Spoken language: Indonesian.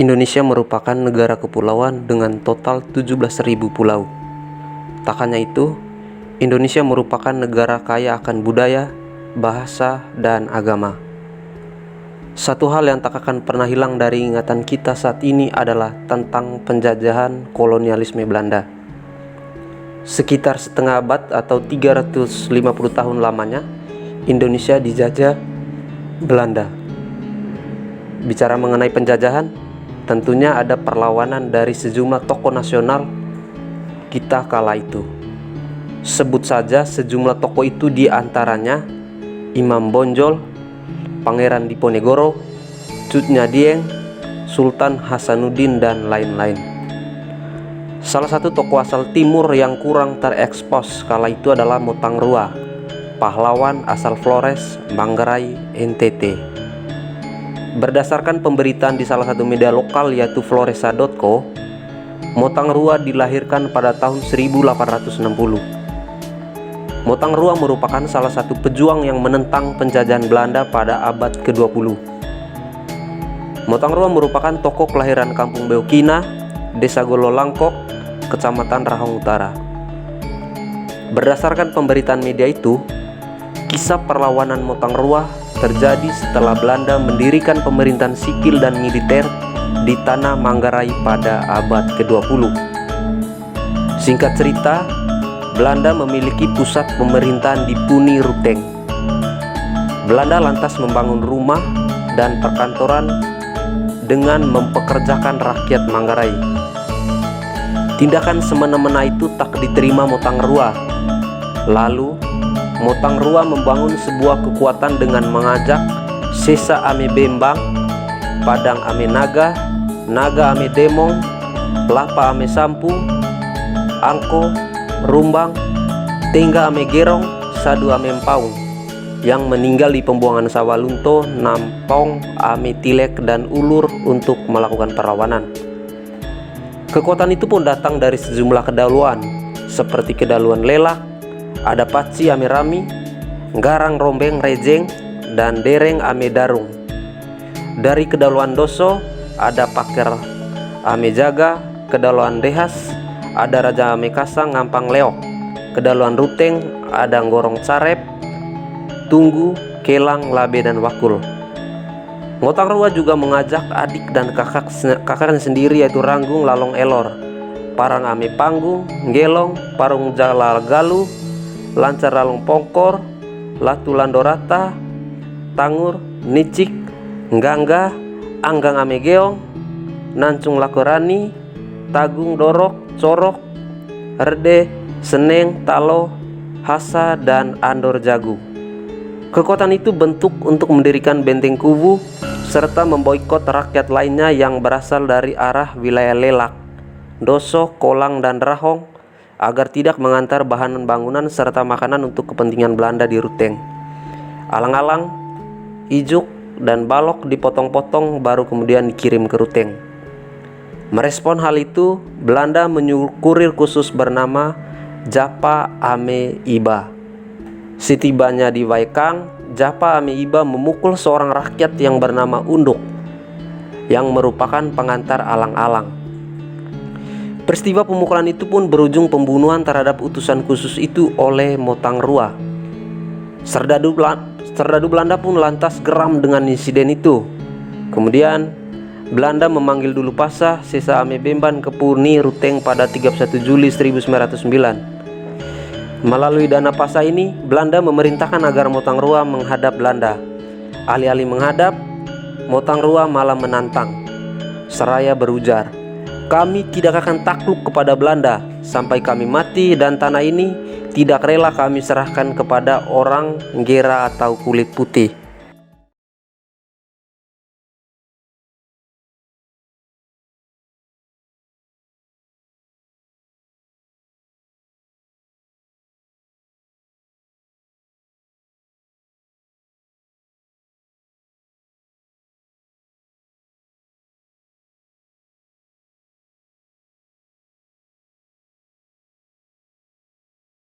Indonesia merupakan negara kepulauan dengan total 17.000 pulau. Tak hanya itu, Indonesia merupakan negara kaya akan budaya, bahasa, dan agama. Satu hal yang tak akan pernah hilang dari ingatan kita saat ini adalah tentang penjajahan kolonialisme Belanda. Sekitar setengah abad atau 350 tahun lamanya, Indonesia dijajah Belanda. Bicara mengenai penjajahan, tentunya ada perlawanan dari sejumlah tokoh nasional kita kala itu. Sebut saja sejumlah tokoh itu, di antaranya Imam Bonjol, Pangeran Diponegoro, Cut Nyadieng, Sultan Hasanuddin, dan lain-lain. Salah satu tokoh asal timur yang kurang terekspos kala itu adalah Motang Rua, pahlawan asal Flores, Manggarai, NTT. Berdasarkan pemberitaan di salah satu media lokal yaitu Floresa.co, Motang Rua dilahirkan pada tahun 1860. Motang Rua merupakan salah satu pejuang yang menentang penjajahan Belanda pada abad ke-20. Motang Rua merupakan tokoh kelahiran Kampung Beukina, Desa Gololangkok, Kecamatan Rahong Utara. Berdasarkan pemberitaan media itu, kisah perlawanan Motang Rua terjadi setelah Belanda mendirikan pemerintahan sipil dan militer di tanah Manggarai pada abad ke-20. Singkat cerita, Belanda memiliki pusat pemerintahan di Puni Ruteng. Belanda lantas membangun rumah dan perkantoran dengan mempekerjakan rakyat Manggarai. Tindakan semena-mena itu tak diterima Motang Rua. Lalu, Motang Rua membangun sebuah kekuatan dengan mengajak Sesa Ame Bembang, Padang Ame Naga, Naga Ame Demong, Lapa Ame Sampu, Angko, Rumbang, Tengga Ame Gerong, Sadu Ame Empaung, yang meninggal di pembuangan Sawalunto, Nampong, Ame Tilek, dan Ulur untuk melakukan perlawanan. Kekuatan itu pun datang dari sejumlah kedaluan seperti kedaluan Lelak, ada Paci Ame Rami, Garang Rombeng Rejeng, dan Dereng Ame Darung. Dari kedaluan Doso ada Paker Ame Jaga, kedaluan Dehas ada Raja Ame Kasang Ngampang Leok, kedaluan Ruteng ada Ngorong Carep, Tunggu, Kelang, Labe, dan Wakul. Motang Rua juga mengajak adik dan kakaknya sendiri yaitu Ranggung Lalong Elor, Parang Ame Panggung, Gelong, Parung Jalal Galuh, Lancar Lalong Pongkor, Latu Landorata, Tangur, Nicik, Nggangga, Anggang Ame Geong, Nancung Lakorani, Tagung Dorok, Corok, Rede, Seneng, Talo, Hasa, dan Andor Jagu. Kekuatan itu bentuk untuk mendirikan benteng kubu serta memboikot rakyat lainnya yang berasal dari arah wilayah Lelak, Doso, Kolang, dan Rahong agar tidak mengantar bahan bangunan serta makanan untuk kepentingan Belanda di Ruteng. Alang-alang, ijuk, dan balok dipotong-potong baru kemudian dikirim ke Ruteng. Merespon hal itu, Belanda menyuruh kurir khusus bernama Japa Ame Iba. Setibanya di Waikang, Japa Ame Iba memukul seorang rakyat yang bernama Unduk, yang merupakan pengantar alang-alang. Peristiwa pemukulan itu pun berujung pembunuhan terhadap utusan khusus itu oleh Motang Rua. Serdadu Belanda pun lantas geram dengan insiden itu. Kemudian Belanda memanggil dulu Pasa Sesa Ame Bemban ke Puni Ruteng pada 31 Juli 1909. Melalui dana Pasa ini, Belanda memerintahkan agar Motang Rua menghadap Belanda. Alih-alih menghadap, Motang Rua malah menantang. Seraya berujar, "Kami tidak akan takluk kepada Belanda sampai kami mati, dan tanah ini tidak rela kami serahkan kepada orang Nggera atau kulit putih."